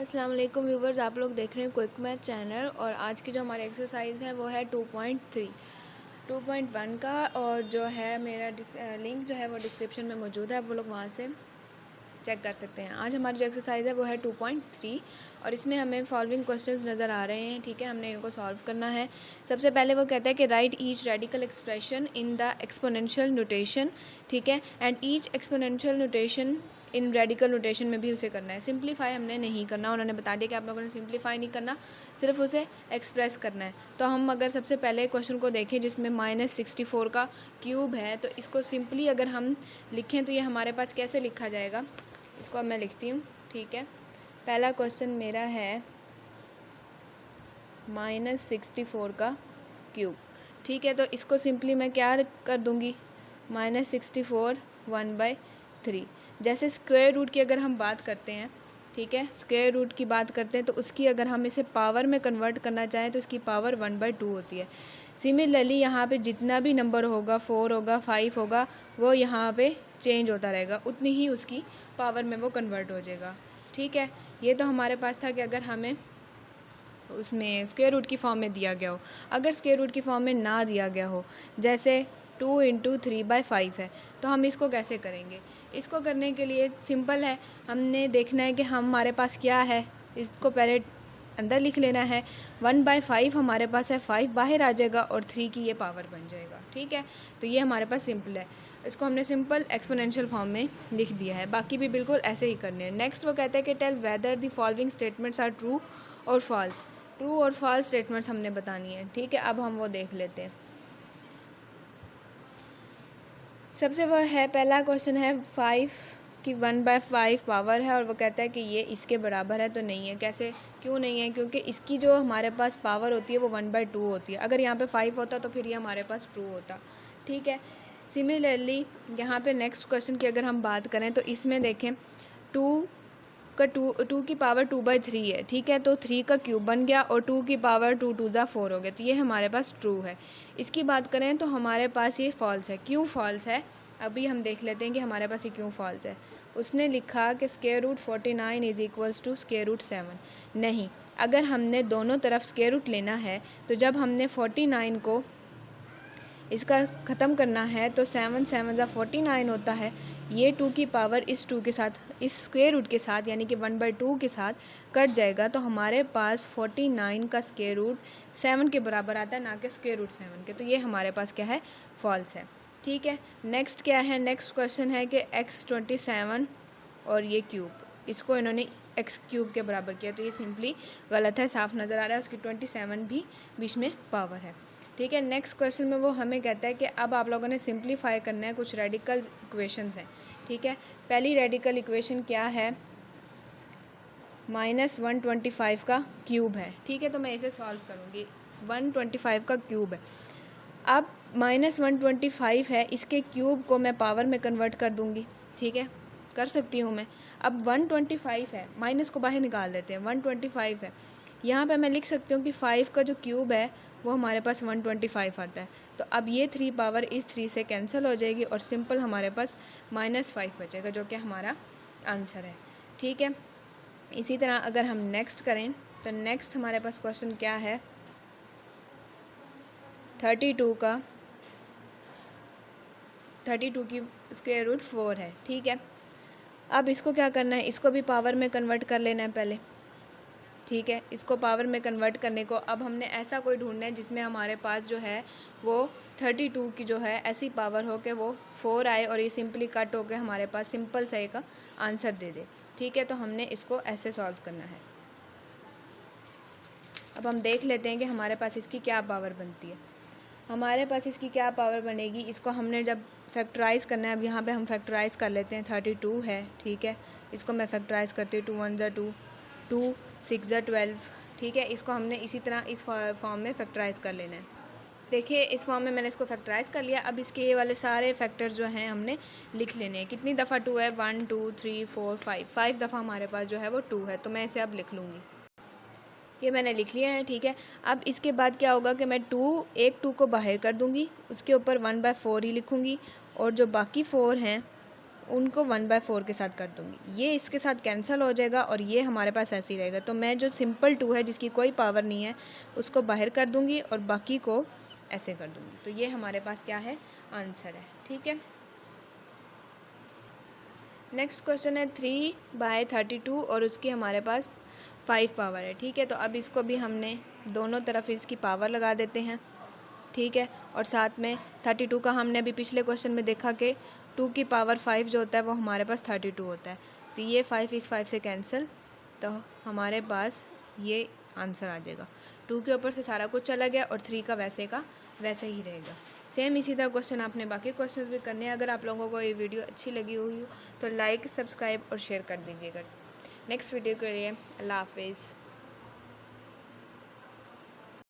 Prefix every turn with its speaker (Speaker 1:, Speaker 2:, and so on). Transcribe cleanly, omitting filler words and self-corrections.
Speaker 1: अस्सलाम वालेकुम व्यूवर्स, आप लोग देख रहे हैं क्विक मैथ चैनल। और आज की जो हमारी एक्सरसाइज है वो है 2.3 2.1 का। और जो है मेरा लिंक जो है वो डिस्क्रिप्शन में मौजूद है, आप वो लोग वहाँ से चेक कर सकते हैं। आज हमारी जो एक्सरसाइज है वो है 2.3 और इसमें हमें फॉलोइंग क्वेश्चंस नज़र आ रहे हैं। ठीक है, हमने इनको सॉल्व करना है। सबसे पहले वो कहता है कि right each radical expression in the exponential notation. ठीक है, and each exponential notation in radical notation में भी उसे करना है। सिंप्लीफाई हमने नहीं करना, उन्होंने बता दिया कि आप लोगों ने सिंप्लीफाई नहीं करना, सिर्फ उसे एक्सप्रेस करना है। तो हम अगर सबसे पहले क्वेश्चन को देखें जिसमें -64 का क्यूब है, तो इसको सिंपली अगर हम लिखें तो ये हमारे पास कैसे लिखा जाएगा, इसको अब मैं लिखती हूँ। ठीक है, पहला क्वेश्चन मेरा है -64 का क्यूब। ठीक है, तो इसको सिंपली मैं क्या कर दूँगी, -64 1/3। जैसे स्क्वायर रूट की अगर हम बात करते हैं, ठीक है, स्क्वायर रूट की बात करते हैं तो उसकी अगर हम इसे पावर में कन्वर्ट करना चाहें तो इसकी पावर 1/2 होती है। सिमिलरली यहाँ पे जितना भी नंबर होगा, 4 होगा, 5 होगा, वो यहाँ पे चेंज होता रहेगा, उतनी ही उसकी पावर में वो कन्वर्ट हो जाएगा। ठीक है, ये तो हमारे पास था कि अगर हमें उसमें स्क्वायर रूट की फॉर्म में दिया गया हो। अगर स्क्वायर रूट की फॉर्म में ना दिया गया हो, जैसे 2 × 3/5 है, तो हम इसको कैसे करेंगे। इसको करने के लिए सिंपल है, हमने देखना है कि हमारे पास क्या है, इसको पहले अंदर लिख लेना है। 1/5 हमारे पास है, 5 बाहर आ जाएगा और 3 की ये पावर बन जाएगा। ठीक है, तो ये हमारे पास सिंपल है, इसको हमने सिंपल एक्सपोनेंशियल फॉर्म में लिख दिया है। बाकी भी बिल्कुल ऐसे ही करने हैं। नेक्स्ट वो कहता है कि tell whether the following statements are true और फॉल्स। ट्रू और फॉल्स स्टेटमेंट्स हमने बतानी है। ठीक है, अब हम वो देख लेते हैं। सबसे वो है, पहला क्वेश्चन है 5 की 1/5 पावर है और वो कहता है कि ये इसके बराबर है, तो नहीं है। कैसे, क्यों नहीं है, क्योंकि इसकी जो हमारे पास पावर होती है वो 1/2 होती है। अगर यहाँ पे 5 होता तो फिर ये हमारे पास ट्रू होता। ठीक है, सिमिलरली यहाँ पे नेक्स्ट क्वेश्चन की अगर हम बात करें तो इसमें देखें 2 की पावर 2/3 है। ठीक है, तो 3 का क्यूब बन गया और 2 की पावर 2 2 ज़ा 4 हो गया, तो ये हमारे पास ट्रू है। इसकी बात करें तो हमारे पास ये फॉल्स है। क्यों फॉल्स है, अभी हम देख लेते हैं कि हमारे पास ये क्यों फॉल्स है। उसने लिखा कि √49 = √7। नहीं, अगर हमने दोनों तरफ स्क्वायर रूट लेना है तो जब हमने 49 को इसका ख़त्म करना है तो 7 7 ज़ा 49 होता है। ये 2 की पावर इस 2 के साथ, इस स्क्वायर रूट के साथ यानी कि 1/2 के साथ कट जाएगा, तो हमारे पास 49 का स्क्वायर रूट 7 के बराबर आता है, ना कि स्क्वायर रूट 7 के। तो ये हमारे पास क्या है, फॉल्स है। ठीक है, नेक्स्ट क्या है, नेक्स्ट क्वेश्चन है कि x27 और ये क्यूब, इसको इन्होंने x क्यूब के बराबर किया, तो ये सिंपली गलत है, साफ नज़र आ रहा है, उसकी 27 भी बीच में पावर है। ठीक है, नेक्स्ट क्वेश्चन में वो हमें कहता है कि अब आप लोगों ने सिंप्लीफाई करना है, कुछ रेडिकल इक्वेशंस हैं। ठीक है, पहली रेडिकल इक्वेशन क्या है, -125 का क्यूब है। ठीक है, तो मैं इसे सॉल्व करूँगी। 125 का क्यूब है, अब -125 है, इसके क्यूब को मैं पावर में कन्वर्ट कर दूँगी। ठीक है, कर सकती हूँ मैं। अब 125 है, माइनस को बाहर निकाल देते हैं, 125 है, यहाँ पे मैं लिख सकती हूँ कि 5 का जो क्यूब है वो हमारे पास 125 आता है। तो अब ये 3 पावर इस 3 से कैंसिल हो जाएगी और सिंपल हमारे पास -5 बचेगा, जो कि हमारा आंसर है। ठीक है, इसी तरह अगर हम नेक्स्ट करें तो नेक्स्ट हमारे पास क्वेश्चन क्या है, 32 की स्क्वायर रूट 4 है। ठीक है, अब इसको क्या करना है, इसको भी पावर में कन्वर्ट कर लेना है पहले। ठीक है, इसको पावर में कन्वर्ट करने को अब हमने ऐसा कोई ढूंढना है जिसमें हमारे पास जो है वो 32 की जो है ऐसी पावर हो कि वो 4 आए और ये सिंपली कट हो के हमारे पास सिंपल सा एक आंसर दे दे। ठीक है, तो हमने इसको ऐसे सॉल्व करना है। अब हम देख लेते हैं कि हमारे पास इसकी क्या पावर बनती है। हमारे पास इसकी क्या पावर बनेगी, इसको हमने जब फैक्टराइज़ करना है, अब यहाँ पे हम फैक्टराइज़ कर लेते हैं। 32 है, ठीक है, इसको मैं फैक्टराइज़ करती हूँ। 2 1 ज़ा 2, 2 6 ज़ा 12। ठीक है, इसको हमने इसी तरह इस फॉर्म में फैक्टराइज़ कर लेना है। देखिए, इस फॉर्म में मैंने इसको फैक्टराइज़ कर लिया। अब इसके ये वाले सारे फैक्टर जो हैं हमने लिख लेने हैं। कितनी दफ़ा 2 है, 1 2 3 4 5 दफ़ा हमारे पास जो है वो 2 है, तो मैं इसे अब लिख लूँगी। ये मैंने लिख लिया है। ठीक है, अब इसके बाद क्या होगा कि मैं 2 को बाहर कर दूंगी, उसके ऊपर 1/4 ही लिखूंगी और जो बाकी 4 हैं उनको 1/4 के साथ कर दूँगी। ये इसके साथ कैंसिल हो जाएगा और ये हमारे पास ऐसे ही रहेगा। तो मैं जो सिंपल 2 है जिसकी कोई पावर नहीं है उसको बाहर कर दूँगी और बाकी को ऐसे कर दूँगी। तो ये हमारे पास क्या है, आंसर है। ठीक है, नेक्स्ट क्वेश्चन है 3/32 और उसकी हमारे पास 5 पावर है। ठीक है, तो अब इसको भी हमने दोनों तरफ इसकी पावर लगा देते हैं। ठीक है, और साथ में 32 का हमने अभी पिछले क्वेश्चन में देखा कि 2 की पावर 5 जो होता है वो हमारे पास 32 होता है। तो ये 5 इस 5 से कैंसिल, तो हमारे पास ये आंसर आ जाएगा। 2 के ऊपर से सारा कुछ चला गया और 3 का वैसे ही रहेगा। सेम इसी तरह क्वेश्चन आपने बाकी क्वेश्चंस भी करने हैं। अगर आप लोगों को ये वीडियो अच्छी लगी हुई हो तो लाइक, सब्सक्राइब और शेयर कर दीजिएगा। नेक्स्ट वीडियो के लिए अल्लाह हाफिज़।